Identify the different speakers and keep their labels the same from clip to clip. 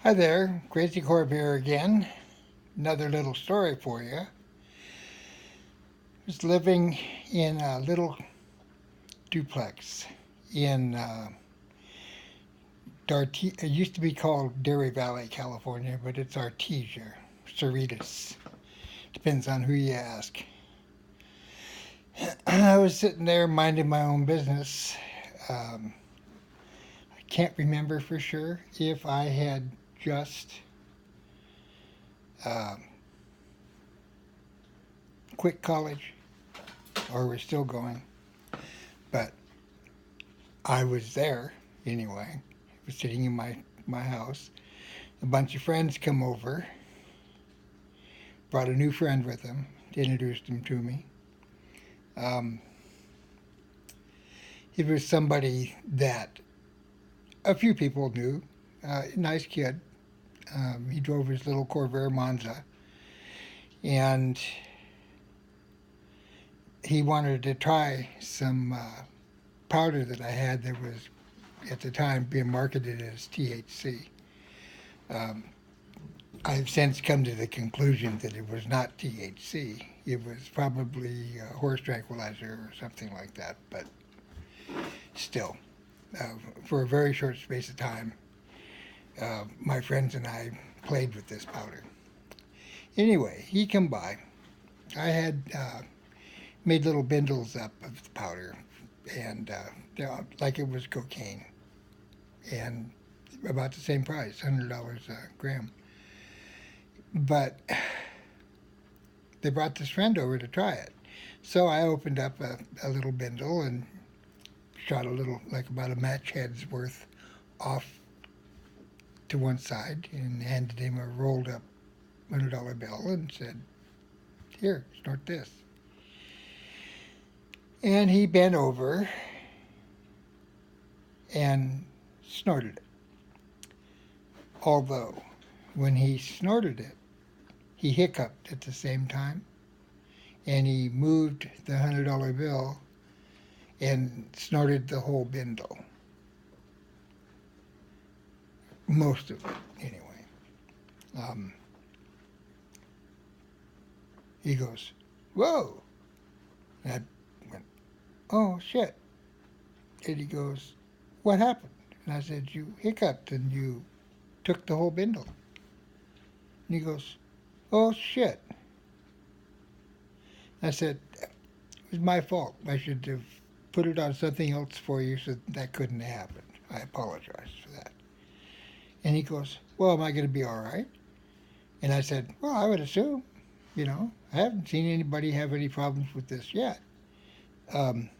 Speaker 1: Hi there, Crazy Corb here again. Another little story for you. I was living in a little duplex in it used to be called Dairy Valley, California, but it's Artesia, Cerritos. Depends on who you ask. I was sitting there minding my own business. I can't remember for sure if I had just um, quit college or was still going, but I was there anyway. I was sitting in my house. A bunch of friends come over, brought a new friend with them, introduced him to me. Um, he was somebody that a few people knew. Nice kid. He drove his little Corvair Monza, and he wanted to try some powder that I had that was at the time being marketed as THC. Um, I've since come to the conclusion that it was not THC. It was probably a horse tranquilizer or something like that. But still, uh, for a very short space of time, my friends and I played with this powder. Anyway, he come by. I had made little bindles up of the powder, and like it was cocaine, and about the same price, $100 a gram. But they brought this friend over to try it. So I opened up a little bindle and shot a little, like about a match head's worth off to one side and handed him a rolled up $100 bill and said, "Here, snort this." And he bent over and snorted it. Although, when he snorted it, he hiccuped at the same time and he moved the $100 bill and snorted the whole bindle. Most of it, anyway. Um, he goes, "Whoa!" And I went, "Oh, shit." And he goes, "What happened?" And I said, "You hiccuped and you took the whole bindle." And he goes, "Oh, shit." I said, "It was my fault. I should have put it on something else for you so that couldn't have happened. I apologize for that." And he goes, "Well, am I going to be all right?" And I said, "Well, I would assume. I haven't seen anybody have any problems with this yet." Um,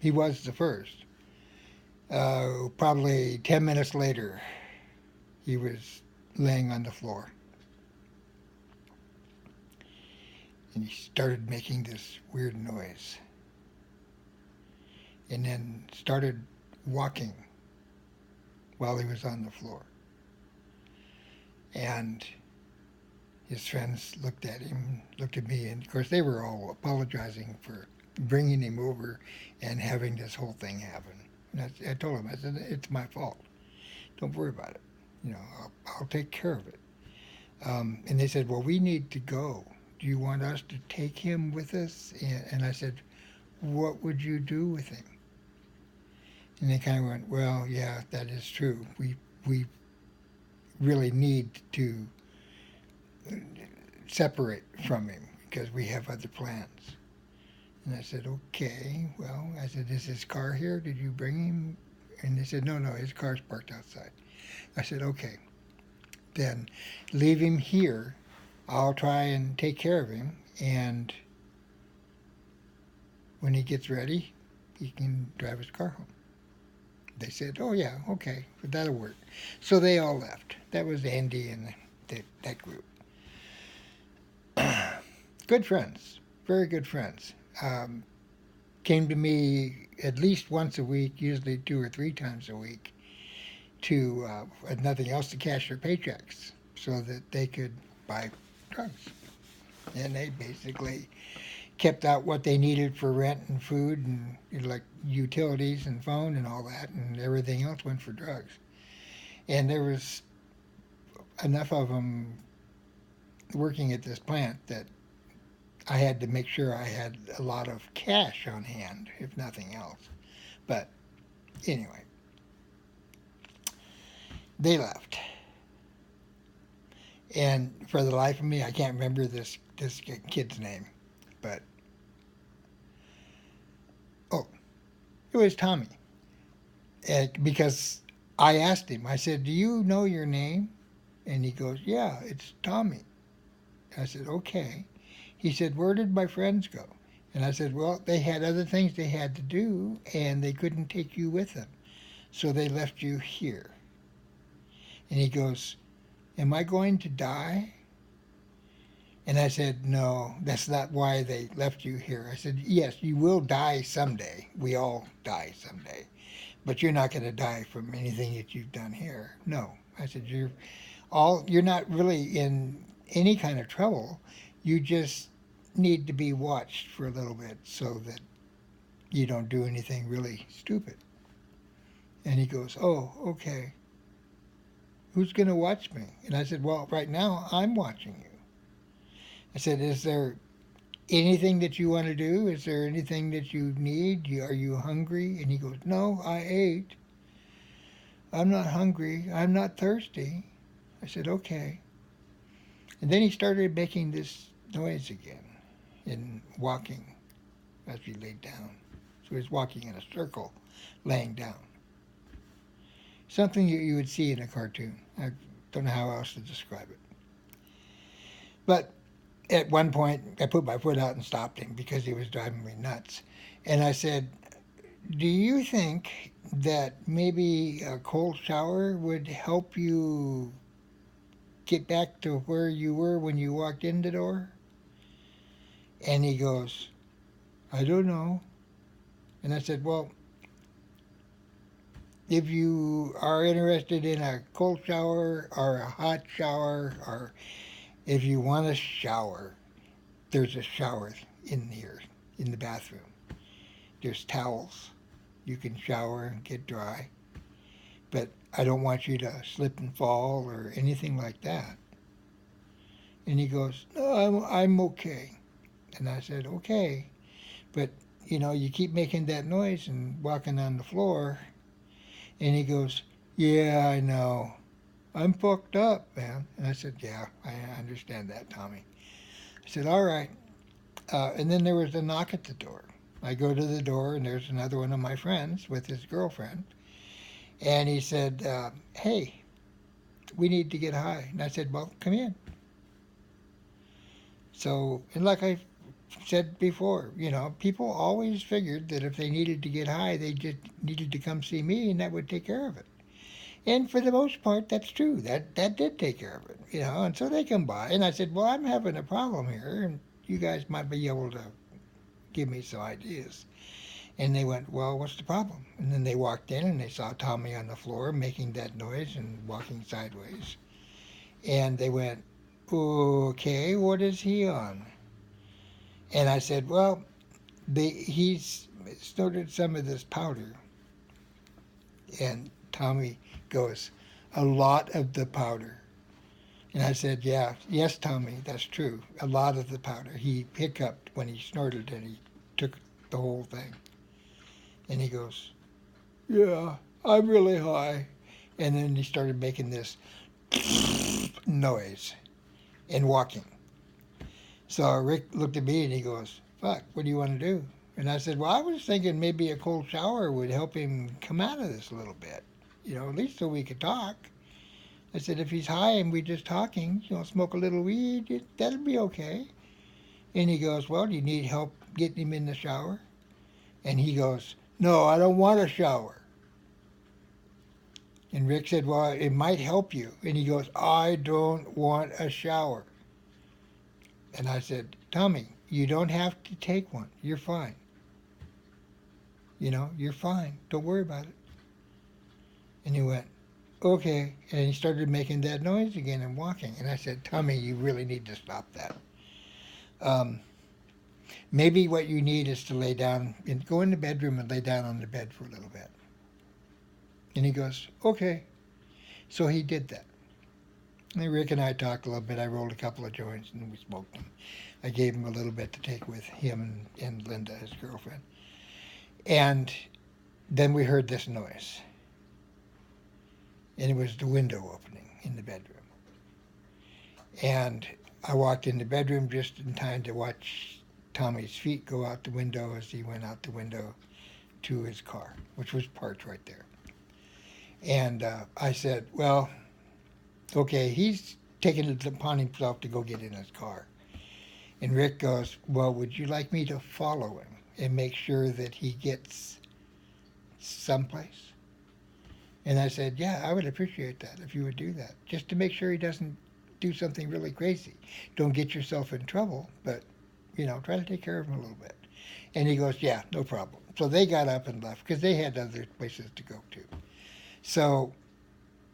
Speaker 1: he was the first. Probably 10 minutes later, he was laying on the floor. And he started making this weird noise. And then started walking while he was on the floor. And his friends looked at him, looked at me, and of course they were all apologizing for bringing him over and having this whole thing happen. And I told him, I said, "It's my fault. Don't worry about it. I'll take care of it." And they said, "Well, we need to go. Do you want us to take him with us?" And I said, "What would you do with him?" And they kind of went, "Well, yeah, that is true. We really need to separate from him because we have other plans." And I said, "Okay, well," I said, "is his car here? Did you bring him?" And they said, "No, no, his car's parked outside." I said, "Okay, then leave him here. I'll try and take care of him. And when he gets ready, he can drive his car home." They said, "Oh, yeah, okay, but that'll work." So they all left. That was Andy and that group. Good friends, very good friends. Came to me at least once a week, usually 2 or 3 times a week, to with nothing else to cash their paychecks so that they could buy drugs. And they basically kept out what they needed for rent and food and like utilities and phone and all that, and everything else went for drugs. And there was enough of them working at this plant that I had to make sure I had a lot of cash on hand, if nothing else. But anyway, they left. And for the life of me, I can't remember this kid's name. But, oh, it was Tommy. Because I asked him, I said, do you know your name? And he goes, yeah, it's Tommy. I said, okay. He said, where did my friends go? And I said, well, they had other things they had to do, and they couldn't take you with them. So they left you here. And he goes, am I going to die? And I said, no, that's not why they left you here. I said, yes, you will die someday. We all die someday. But you're not going to die from anything that you've done here. No. I said, you're not really in any kind of trouble. You just need to be watched for a little bit so that you don't do anything really stupid. And he goes, oh, okay. Who's going to watch me? And I said, well, right now I'm watching you. I said, is there anything that you want to do? Is there anything that you need? Are you hungry? And he goes, no, I ate. I'm not hungry. I'm not thirsty. I said, okay. And then he started making this noise again in walking as he laid down. So he was walking in a circle, laying down. Something you would see in a cartoon. I don't know how else to describe it. But at one point, I put my foot out and stopped him because he was driving me nuts. And I said, do you think that maybe a cold shower would help you get back to where you were when you walked in the door? And he goes, I don't know. And I said, well, if you are interested in a cold shower or a hot shower, or if you want a shower, there's a shower in here, in the bathroom. There's towels. You can shower and get dry. But I don't want you to slip and fall or anything like that. And he goes, no, I'm okay. And I said, okay. But, you keep making that noise and walking on the floor. And he goes, yeah, I know. I'm fucked up, man. And I said, yeah, I understand that, Tommy. I said, all right. And then there was a knock at the door. I go to the door, and there's another one of my friends with his girlfriend. And he said, hey, we need to get high. And I said, well, come in. So, and like I said before, people always figured that if they needed to get high, they just needed to come see me, and that would take care of it. And for the most part, that's true. That did take care of it, And so they come by, and I said, well, I'm having a problem here, and you guys might be able to give me some ideas. And they went, well, what's the problem? And then they walked in, and they saw Tommy on the floor making that noise and walking sideways. And they went, okay, what is he on? And I said, well, he's snorted some of this powder. And Tommy goes, a lot of the powder. And I said, yes, Tommy, that's true. A lot of the powder. He hiccuped when he snorted, and he took the whole thing. And he goes, yeah, I'm really high. And then he started making this noise and walking. So Rick looked at me and he goes, fuck, what do you want to do? And I said, well, I was thinking maybe a cold shower would help him come out of this a little bit, at least so we could talk. I said, if he's high and we're just talking, smoke a little weed, that'll be okay. And he goes, well, do you need help getting him in the shower? And he goes, no, I don't want a shower. And Rick said, well, it might help you. And he goes, I don't want a shower. And I said, Tommy, you don't have to take one. You're fine. You're fine. Don't worry about it. And he went, okay. And he started making that noise again and walking. And I said, Tommy, you really need to stop that. Maybe what you need is to lay down and go in the bedroom and lay down on the bed for a little bit. And he goes, okay. So he did that. And Rick and I talked a little bit. I rolled a couple of joints and we smoked them. I gave him a little bit to take with him and Linda, his girlfriend. And then we heard this noise. And it was the window opening in the bedroom. And I walked in the bedroom just in time to watch Tommy's feet go out the window as he went out the window to his car, which was parked right there. And I said, well, okay, he's taking it upon himself to go get in his car. And Rick goes, well, would you like me to follow him and make sure that he gets someplace? And I said, yeah, I would appreciate that if you would do that, just to make sure he doesn't do something really crazy. Don't get yourself in trouble, but, try to take care of him a little bit. And he goes, yeah, no problem. So they got up and left because they had other places to go to. So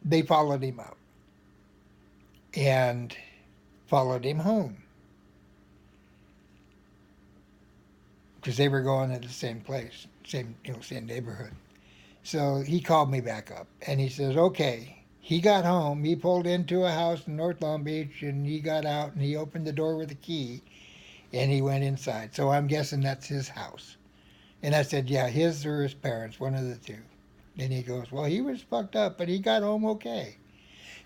Speaker 1: they followed him out and followed him home because they were going to the same place, same neighborhood. So he called me back up and he says, okay, he got home. He pulled into a house in North Long Beach and he got out and he opened the door with a key and he went inside. So I'm guessing that's his house. And I said, yeah, his or his parents, one of the two. And he goes, well, he was fucked up, but he got home okay.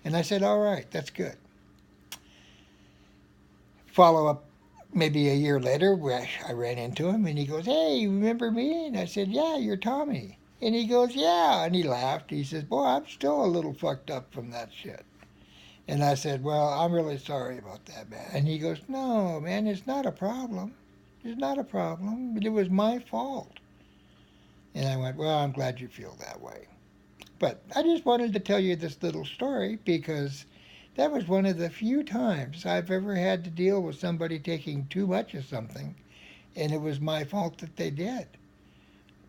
Speaker 1: And I said, all right, that's good. Follow up maybe a year later, I ran into him and he goes, hey, you remember me? And I said, yeah, you're Tommy. And he goes, yeah. And he laughed. He says, boy, I'm still a little fucked up from that shit. And I said, well, I'm really sorry about that, man. And he goes, no, man, it's not a problem. It's not a problem. It was my fault. And I went, well, I'm glad you feel that way. But I just wanted to tell you this little story because that was one of the few times I've ever had to deal with somebody taking too much of something, and it was my fault that they did.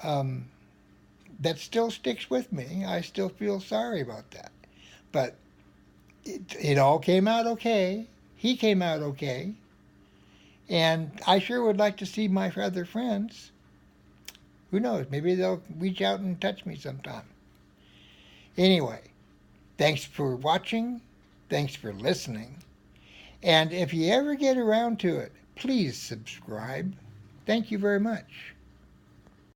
Speaker 1: That still sticks with me. I still feel sorry about that. But it all came out okay. He came out okay. And I sure would like to see my other friends. Who knows? Maybe they'll reach out and touch me sometime. Anyway, thanks for watching. Thanks for listening. And if you ever get around to it, please subscribe. Thank you very much.